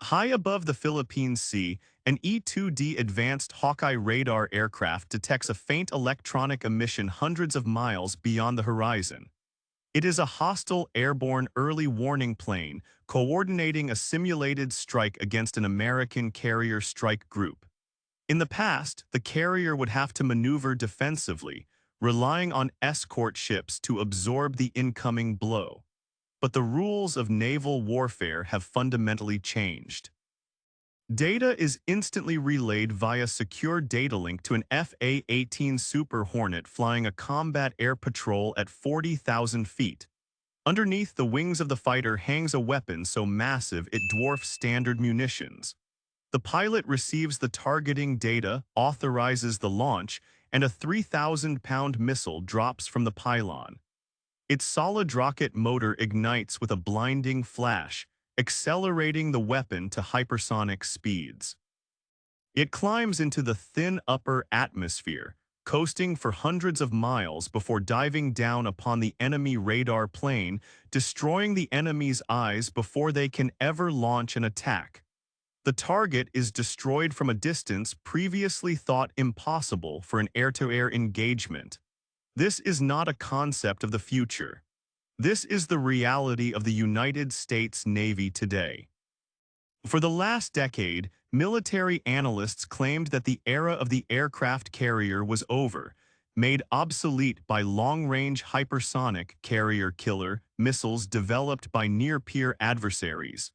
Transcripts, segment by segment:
High above the Philippine Sea, an E-2D advanced Hawkeye radar aircraft detects a faint electronic emission hundreds of miles beyond the horizon. It is a hostile airborne early warning plane coordinating a simulated strike against an American carrier strike group. In the past, the carrier would have to maneuver defensively, relying on escort ships to absorb the incoming blow. But the rules of naval warfare have fundamentally changed. Data is instantly relayed via secure data link to an F-18 Super Hornet flying a combat air patrol at 40,000 feet. Underneath the wings of the fighter hangs a weapon so massive it dwarfs standard munitions. The pilot receives the targeting data, authorizes the launch, and a 3,000-pound missile drops from the pylon. Its solid rocket motor ignites with a blinding flash, accelerating the weapon to hypersonic speeds. It climbs into the thin upper atmosphere, coasting for hundreds of miles before diving down upon the enemy radar plane, destroying the enemy's eyes before they can ever launch an attack. The target is destroyed from a distance previously thought impossible for an air-to-air engagement. This is not a concept of the future. This is the reality of the United States Navy today. For the last decade, military analysts claimed that the era of the aircraft carrier was over, made obsolete by long-range hypersonic carrier-killer missiles developed by near-peer adversaries.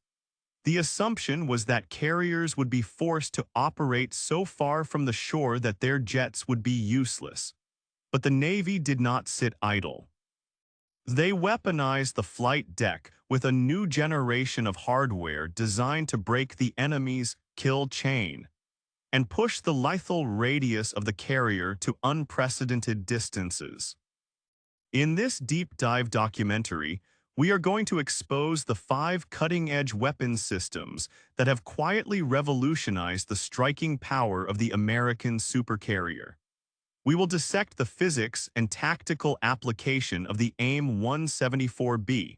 The assumption was that carriers would be forced to operate so far from the shore that their jets would be useless. But the Navy did not sit idle. They weaponized the flight deck with a new generation of hardware designed to break the enemy's kill chain and push the lethal radius of the carrier to unprecedented distances. In this deep dive documentary, we are going to expose the 5 cutting-edge weapons systems that have quietly revolutionized the striking power of the American supercarrier. We will dissect the physics and tactical application of the AIM-174B,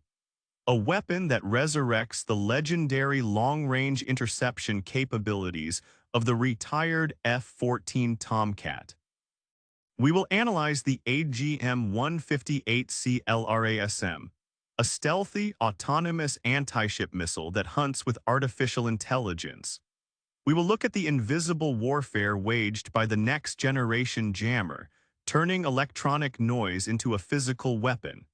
a weapon that resurrects the legendary long-range interception capabilities of the retired F-14 Tomcat. We will analyze the AGM-158C LRASM, a stealthy, autonomous anti-ship missile that hunts with artificial intelligence. We will look at the invisible warfare waged by the next-generation jammer, turning electronic noise into a physical weapon.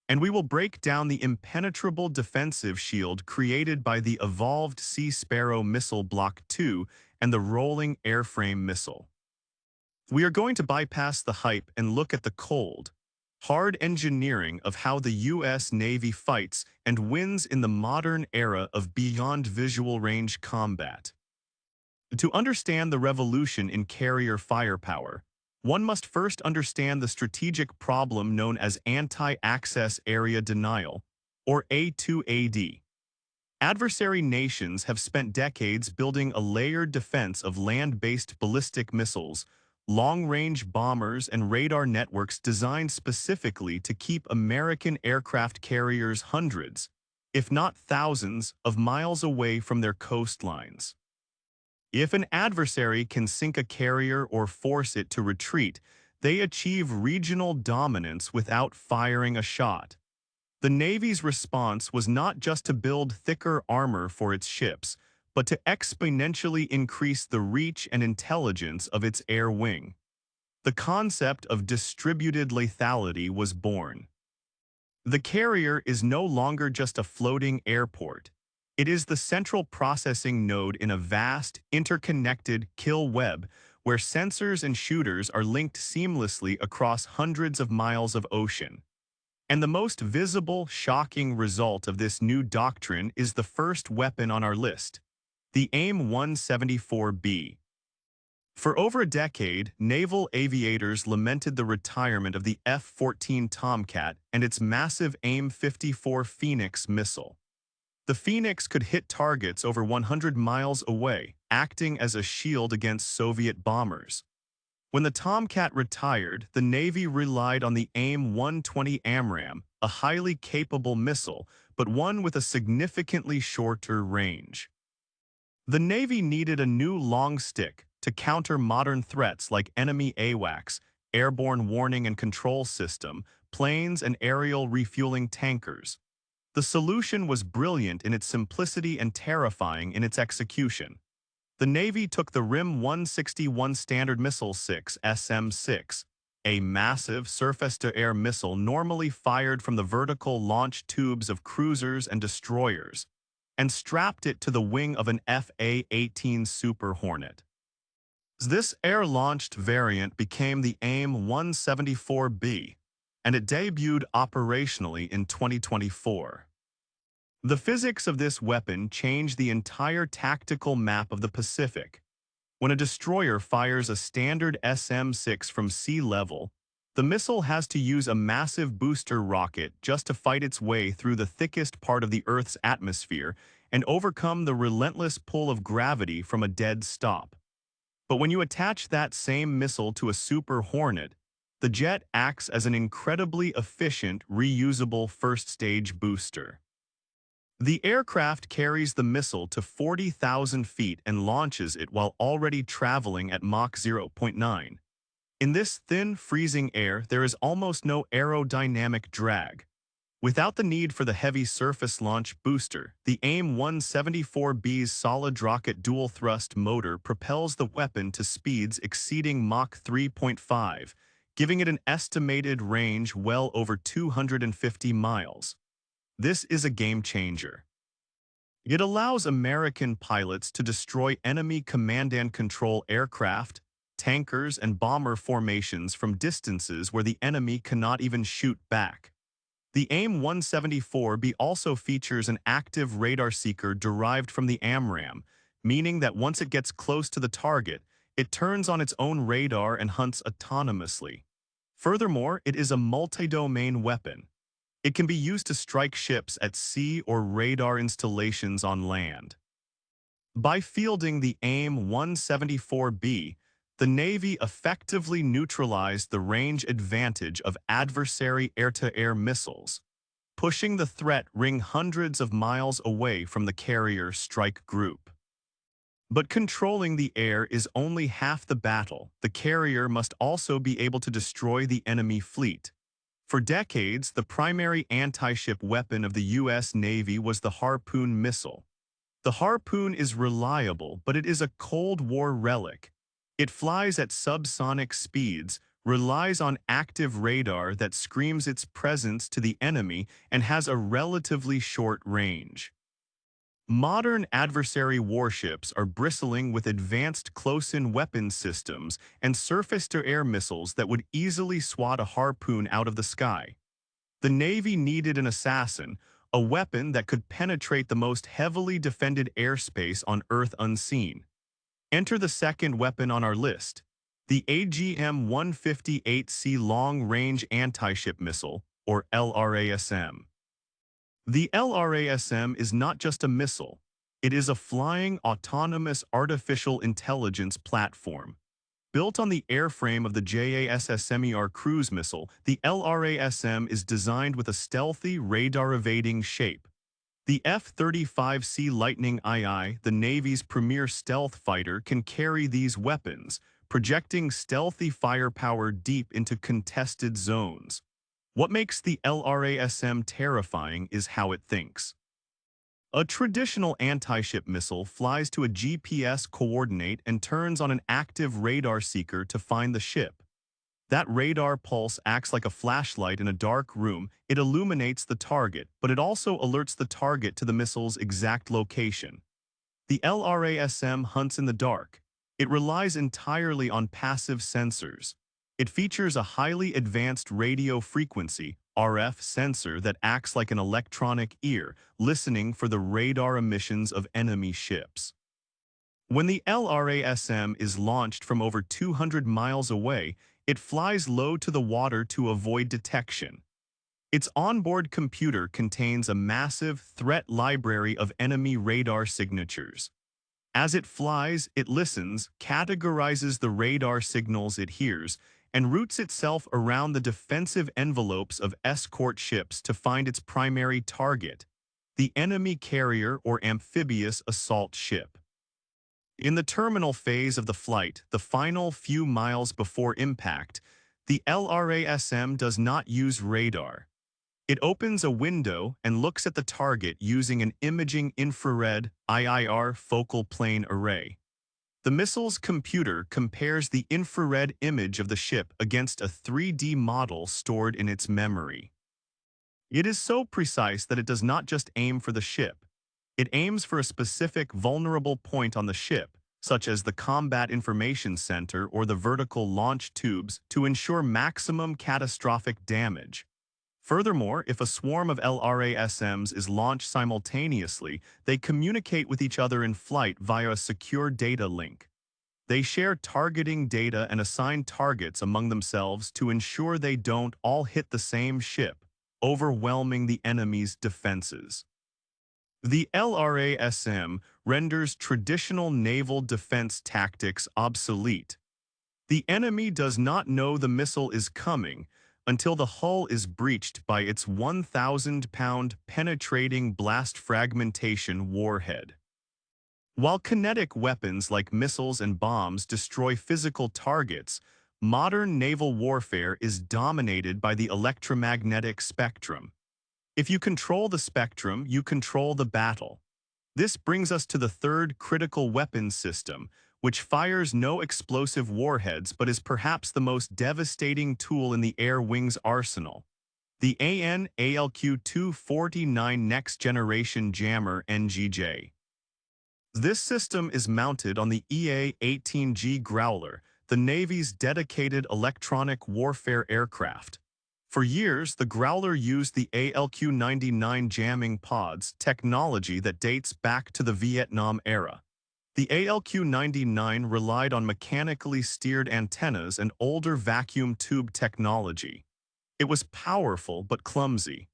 And we will break down the impenetrable defensive shield created by the evolved Sea Sparrow Missile Block II and the Rolling Airframe Missile. We are going to bypass the hype and look at the cold, hard engineering of how the U.S. Navy fights and wins in the modern era of beyond visual range combat. To understand the revolution in carrier firepower, one must first understand the strategic problem known as anti-access area denial, or A2AD. Adversary nations have spent decades building a layered defense of land-based ballistic missiles, long-range bombers, and radar networks designed specifically to keep American aircraft carriers hundreds, if not thousands, of miles away from their coastlines. If an adversary can sink a carrier or force it to retreat, they achieve regional dominance without firing a shot. The Navy's response was not just to build thicker armor for its ships, but to exponentially increase the reach and intelligence of its air wing. The concept of distributed lethality was born. The carrier is no longer just a floating airport. It is the central processing node in a vast, interconnected kill web where sensors and shooters are linked seamlessly across hundreds of miles of ocean. And the most visible, shocking result of this new doctrine is the first weapon on our list, the AIM-174B. For over a decade, naval aviators lamented the retirement of the F-14 Tomcat and its massive AIM-54 Phoenix missile. The Phoenix could hit targets over 100 miles away, acting as a shield against Soviet bombers. When the Tomcat retired, the Navy relied on the AIM-120 AMRAAM, a highly capable missile, but one with a significantly shorter range. The Navy needed a new long stick to counter modern threats like enemy AWACS, airborne warning and control system, planes, and aerial refueling tankers. The solution was brilliant in its simplicity and terrifying in its execution. The Navy took the RIM-161 Standard Missile 6 SM-6, a massive surface-to-air missile normally fired from the vertical launch tubes of cruisers and destroyers, and strapped it to the wing of an F-18 Super Hornet. This air-launched variant became the AIM-174B, and it debuted operationally in 2024. The physics of this weapon changed the entire tactical map of the Pacific. When a destroyer fires a standard SM-6 from sea level, the missile has to use a massive booster rocket just to fight its way through the thickest part of the Earth's atmosphere and overcome the relentless pull of gravity from a dead stop. But when you attach that same missile to a Super Hornet, the jet acts as an incredibly efficient, reusable first-stage booster. The aircraft carries the missile to 40,000 feet and launches it while already traveling at Mach 0.9. In this thin, freezing air, there is almost no aerodynamic drag. Without the need for the heavy surface launch booster, the AIM-174B's solid rocket dual-thrust motor propels the weapon to speeds exceeding Mach 3.5, giving it an estimated range well over 250 miles. This is a game-changer. It allows American pilots to destroy enemy command and control aircraft, tankers, and bomber formations from distances where the enemy cannot even shoot back. The AIM-174B also features an active radar seeker derived from the RAM, meaning that once it gets close to the target, it turns on its own radar and hunts autonomously. Furthermore, it is a multi-domain weapon. It can be used to strike ships at sea or radar installations on land. By fielding the AIM-174B, the Navy effectively neutralized the range advantage of adversary air-to-air missiles, pushing the threat ring hundreds of miles away from the carrier strike group. But controlling the air is only half the battle. The carrier must also be able to destroy the enemy fleet. For decades, the primary anti-ship weapon of the U.S. Navy was the Harpoon missile. The Harpoon is reliable, but it is a Cold War relic. It flies at subsonic speeds, relies on active radar that screams its presence to the enemy, and has a relatively short range. Modern adversary warships are bristling with advanced close-in weapon systems and surface-to-air missiles that would easily swat a Harpoon out of the sky. The Navy needed an assassin, a weapon that could penetrate the most heavily defended airspace on Earth unseen. Enter the second weapon on our list, the AGM-158C Long-Range Anti-Ship Missile, or LRASM. The LRASM is not just a missile. It is a flying, autonomous artificial intelligence platform. Built on the airframe of the JASSM cruise missile, the LRASM is designed with a stealthy, radar-evading shape. The F-35C Lightning II, the Navy's premier stealth fighter, can carry these weapons, projecting stealthy firepower deep into contested zones. What makes the LRASM terrifying is how it thinks. A traditional anti-ship missile flies to a GPS coordinate and turns on an active radar seeker to find the ship. That radar pulse acts like a flashlight in a dark room. It illuminates the target, but it also alerts the target to the missile's exact location. The LRASM hunts in the dark. It relies entirely on passive sensors. It features a highly advanced radio frequency (RF) sensor that acts like an electronic ear, listening for the radar emissions of enemy ships. When the LRASM is launched from over 200 miles away, it flies low to the water to avoid detection. Its onboard computer contains a massive threat library of enemy radar signatures. As it flies, it listens, categorizes the radar signals it hears, and routes itself around the defensive envelopes of escort ships to find its primary target, the enemy carrier or amphibious assault ship. In the terminal phase of the flight, the final few miles before impact, the LRASM does not use radar. It opens a window and looks at the target using an imaging infrared IIR focal plane array. The missile's computer compares the infrared image of the ship against a 3D model stored in its memory. It is so precise that it does not just aim for the ship. It aims for a specific vulnerable point on the ship, such as the Combat Information Center or the vertical launch tubes, to ensure maximum catastrophic damage. Furthermore, if a swarm of LRASMs is launched simultaneously, they communicate with each other in flight via a secure data link. They share targeting data and assign targets among themselves to ensure they don't all hit the same ship, overwhelming the enemy's defenses. The LRASM renders traditional naval defense tactics obsolete. The enemy does not know the missile is coming until the hull is breached by its 1,000-pound penetrating blast fragmentation warhead. While kinetic weapons like missiles and bombs destroy physical targets, modern naval warfare is dominated by the electromagnetic spectrum. If you control the spectrum, you control the battle. This brings us to the third critical weapons system, which fires no explosive warheads but is perhaps the most devastating tool in the air wing's arsenal. The AN/ALQ-249 Next Generation Jammer NGJ. This system is mounted on the EA-18G Growler, the Navy's dedicated electronic warfare aircraft. For years, the Growler used the ALQ-99 jamming pods, technology that dates back to the Vietnam era. The ALQ-99 relied on mechanically steered antennas and older vacuum tube technology. It was powerful but clumsy.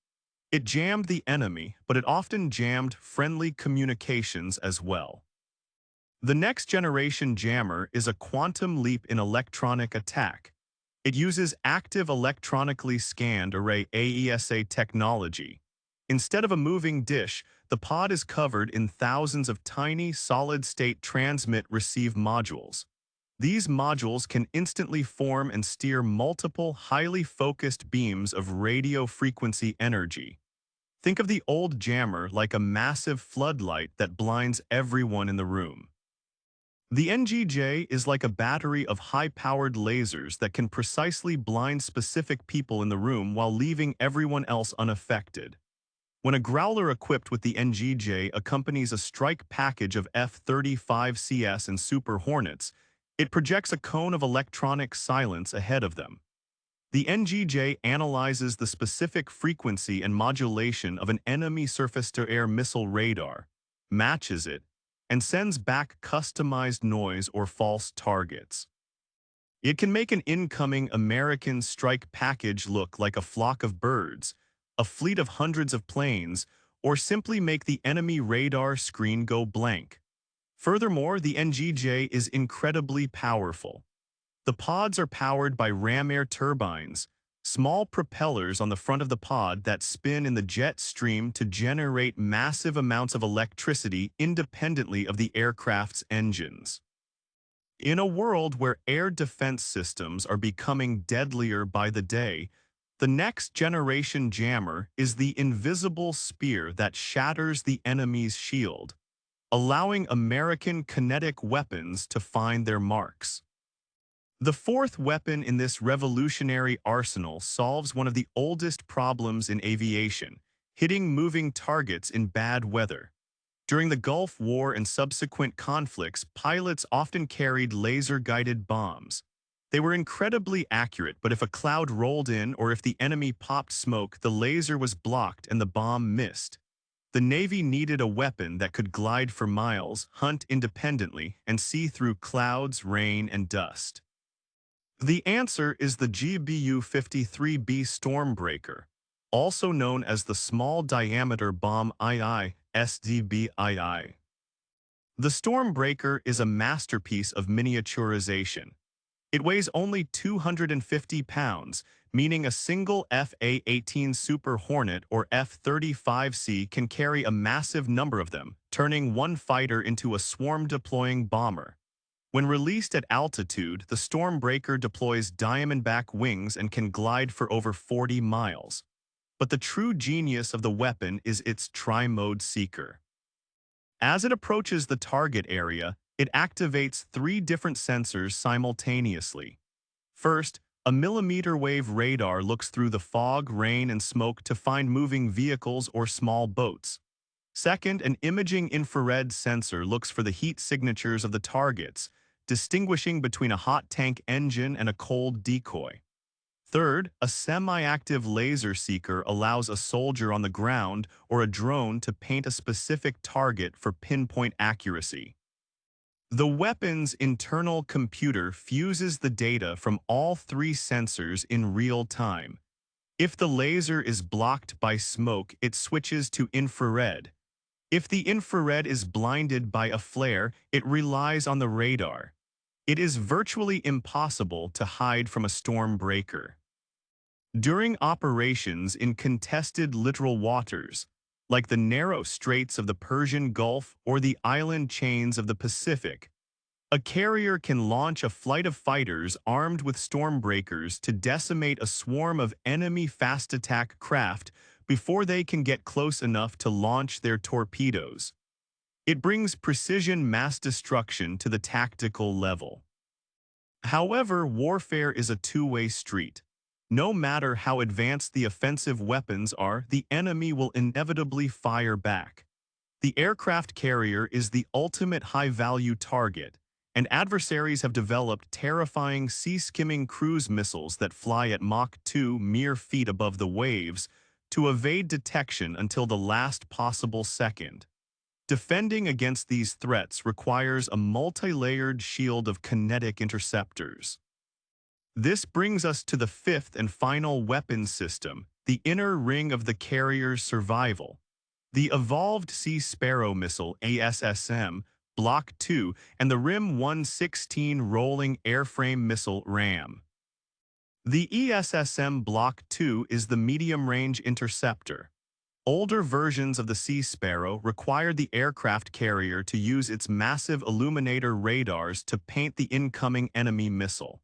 It jammed the enemy, but it often jammed friendly communications as well. The next generation jammer is a quantum leap in electronic attack. It uses active electronically scanned array AESA technology. Instead of a moving dish, the pod is covered in thousands of tiny solid-state transmit-receive modules. These modules can instantly form and steer multiple highly focused beams of radio frequency energy. Think of the old jammer like a massive floodlight that blinds everyone in the room. The NGJ is like a battery of high-powered lasers that can precisely blind specific people in the room while leaving everyone else unaffected. When a Growler equipped with the NGJ accompanies a strike package of F-35CS and Super Hornets, it projects a cone of electronic silence ahead of them. The NGJ analyzes the specific frequency and modulation of an enemy surface-to-air missile radar, matches it, and sends back customized noise or false targets. It can make an incoming American strike package look like a flock of birds, a fleet of hundreds of planes, or simply make the enemy radar screen go blank. Furthermore, the NGJ is incredibly powerful. The pods are powered by ram air turbines, small propellers on the front of the pod that spin in the jet stream to generate massive amounts of electricity independently of the aircraft's engines. In a world where air defense systems are becoming deadlier by the day, the next generation jammer is the invisible spear that shatters the enemy's shield, allowing American kinetic weapons to find their marks. The fourth weapon in this revolutionary arsenal solves one of the oldest problems in aviation, hitting moving targets in bad weather. During the Gulf War and subsequent conflicts, pilots often carried laser-guided bombs. They were incredibly accurate, but if a cloud rolled in or if the enemy popped smoke, the laser was blocked and the bomb missed. The Navy needed a weapon that could glide for miles, hunt independently, and see through clouds, rain, and dust. The answer is the GBU-53B Stormbreaker, also known as the Small Diameter Bomb II, SDB-II. The Stormbreaker is a masterpiece of miniaturization. It weighs only 250 pounds, meaning a single F-18 Super Hornet or F-35C can carry a massive number of them, turning one fighter into a swarm-deploying bomber. When released at altitude, the Stormbreaker deploys diamondback wings and can glide for over 40 miles. But the true genius of the weapon is its tri-mode seeker. As it approaches the target area, it activates three different sensors simultaneously. First, a millimeter-wave radar looks through the fog, rain, and smoke to find moving vehicles or small boats. Second, an imaging infrared sensor looks for the heat signatures of the targets, distinguishing between a hot tank engine and a cold decoy. Third, a semi-active laser seeker allows a soldier on the ground or a drone to paint a specific target for pinpoint accuracy. The weapon's internal computer fuses the data from all three sensors in real time. If the laser is blocked by smoke, it switches to infrared. If the infrared is blinded by a flare, it relies on the radar. It is virtually impossible to hide from a Stormbreaker. During operations in contested littoral waters, like the narrow straits of the Persian Gulf or the island chains of the Pacific, a carrier can launch a flight of fighters armed with Stormbreakers to decimate a swarm of enemy fast-attack craft before they can get close enough to launch their torpedoes. It brings precision mass destruction to the tactical level. However, warfare is a two-way street. No matter how advanced the offensive weapons are, the enemy will inevitably fire back. The aircraft carrier is the ultimate high-value target, and adversaries have developed terrifying sea-skimming cruise missiles that fly at Mach 2 mere feet above the waves to evade detection until the last possible second. Defending against these threats requires a multi-layered shield of kinetic interceptors. This brings us to the fifth and final weapon system, the inner ring of the carrier's survival. The evolved Sea Sparrow missile ESSM Block 2 and the RIM-116 rolling airframe missile RAM. The ESSM Block 2 is the medium-range interceptor. Older versions of the Sea Sparrow required the aircraft carrier to use its massive illuminator radars to paint the incoming enemy missile.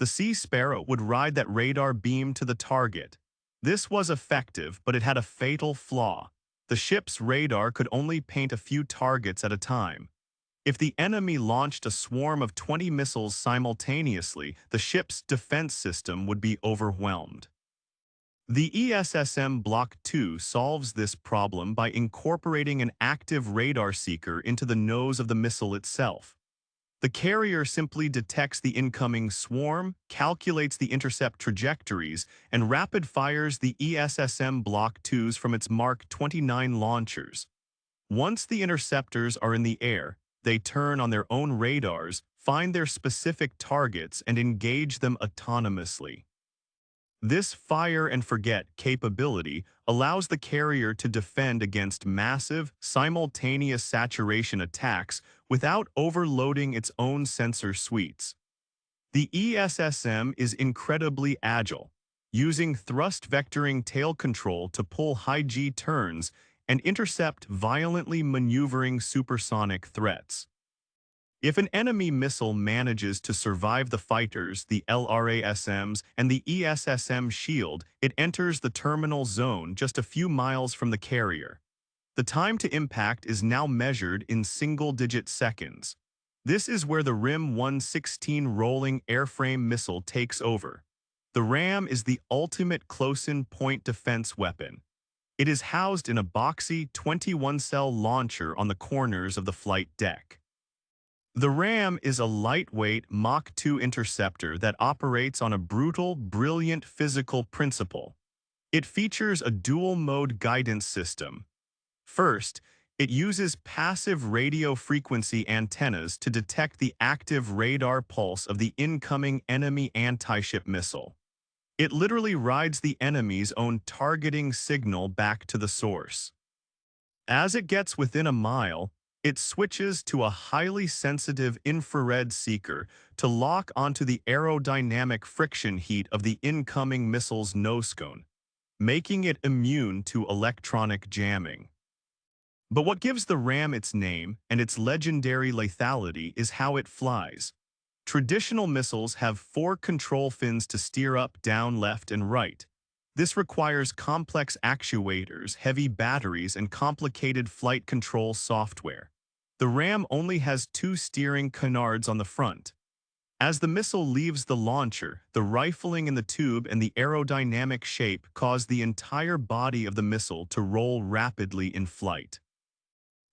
The Sea Sparrow would ride that radar beam to the target. This was effective, but it had a fatal flaw. The ship's radar could only paint a few targets at a time. If the enemy launched a swarm of 20 missiles simultaneously, the ship's defense system would be overwhelmed. The ESSM Block 2 solves this problem by incorporating an active radar seeker into the nose of the missile itself. The carrier simply detects the incoming swarm, calculates the intercept trajectories, and rapid fires the ESSM Block 2s from its Mark 29 launchers. Once the interceptors are in the air, they turn on their own radars, find their specific targets, and engage them autonomously. This fire-and-forget capability allows the carrier to defend against massive, simultaneous saturation attacks without overloading its own sensor suites. The ESSM is incredibly agile, using thrust-vectoring tail control to pull high-G turns and intercept violently maneuvering supersonic threats. If an enemy missile manages to survive the fighters, the LRASMs, and the ESSM shield, it enters the terminal zone just a few miles from the carrier. The time to impact is now measured in single-digit seconds. This is where the RIM-116 rolling airframe missile takes over. The RAM is the ultimate close-in point defense weapon. It is housed in a boxy 21-cell launcher on the corners of the flight deck. The RAM is a lightweight Mach 2 interceptor that operates on a brutal, brilliant physical principle. It features a dual-mode guidance system. First, it uses passive radio frequency antennas to detect the active radar pulse of the incoming enemy anti-ship missile. It literally rides the enemy's own targeting signal back to the source. As it gets within a mile, It switches to a highly sensitive infrared seeker to lock onto the aerodynamic friction heat of the incoming missile's nosecone, making it immune to electronic jamming. But what gives the RAM its name and its legendary lethality is how it flies. Traditional missiles have 4 control fins to steer up, down, left, and right. This requires complex actuators, heavy batteries, and complicated flight control software. The RAM only has 2 steering canards on the front. As the missile leaves the launcher, the rifling in the tube and the aerodynamic shape cause the entire body of the missile to roll rapidly in flight.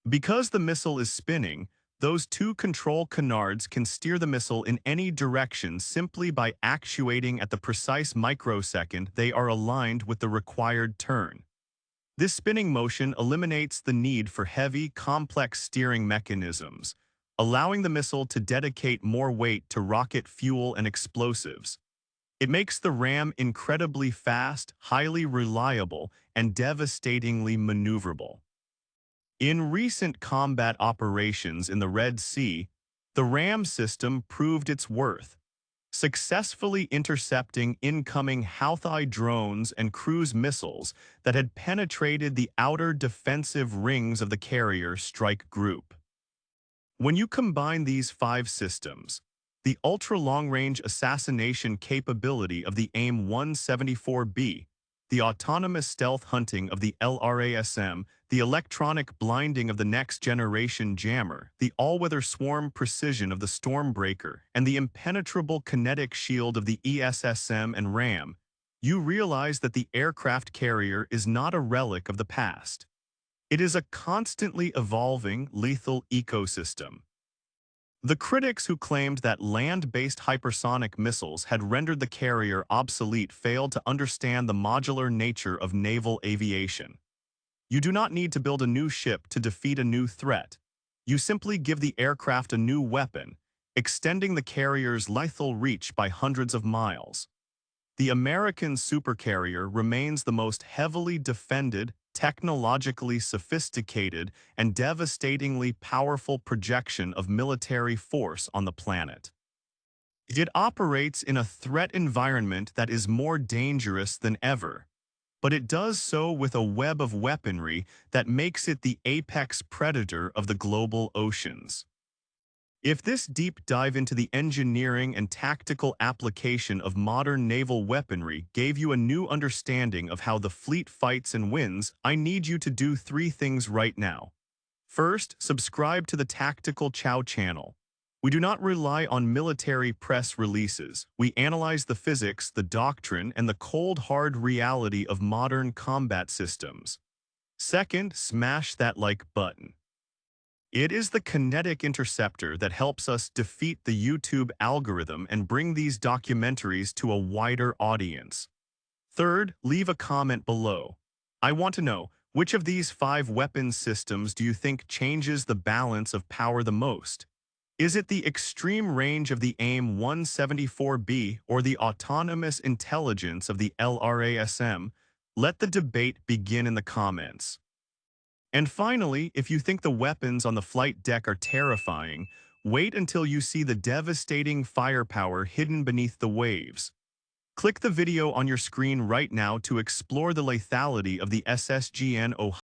Because the missile is spinning, those 2 control canards can steer the missile in any direction simply by actuating at the precise microsecond they are aligned with the required turn. This spinning motion eliminates the need for heavy, complex steering mechanisms, allowing the missile to dedicate more weight to rocket fuel and explosives. It makes the RAM incredibly fast, highly reliable, and devastatingly maneuverable. In recent combat operations in the Red Sea, the RAM system proved its worth, successfully intercepting incoming Houthi drones and cruise missiles that had penetrated the outer defensive rings of the carrier strike group. When you combine these 5 systems, the ultra-long-range assassination capability of the AIM-174B, the autonomous stealth hunting of the LRASM, the electronic blinding of the next-generation jammer, the all-weather swarm precision of the Stormbreaker, and the impenetrable kinetic shield of the ESSM and RAM, you realize that the aircraft carrier is not a relic of the past. It is a constantly evolving, lethal ecosystem. The critics who claimed that land-based hypersonic missiles had rendered the carrier obsolete failed to understand the modular nature of naval aviation. You do not need to build a new ship to defeat a new threat. You simply give the aircraft a new weapon, extending the carrier's lethal reach by hundreds of miles. The American Supercarrier remains the most heavily defended, technologically sophisticated, and devastatingly powerful projection of military force on the planet. It operates in a threat environment that is more dangerous than ever, but it does so with a web of weaponry that makes it the apex predator of the global oceans. If this deep dive into the engineering and tactical application of modern naval weaponry gave you a new understanding of how the fleet fights and wins, I need you to do 3 things right now. First, subscribe to the Tactical Chow channel. We do not rely on military press releases. We analyze the physics, the doctrine, and the cold, hard reality of modern combat systems. Second, smash that like button. It is the kinetic interceptor that helps us defeat the YouTube algorithm and bring these documentaries to a wider audience. Third, leave a comment below. I want to know, which of these 5 weapons systems do you think changes the balance of power the most? Is it the extreme range of the AIM-174B or the autonomous intelligence of the LRASM? Let the debate begin in the comments. And finally, if you think the weapons on the flight deck are terrifying, wait until you see the devastating firepower hidden beneath the waves. Click the video on your screen right now to explore the lethality of the SSGN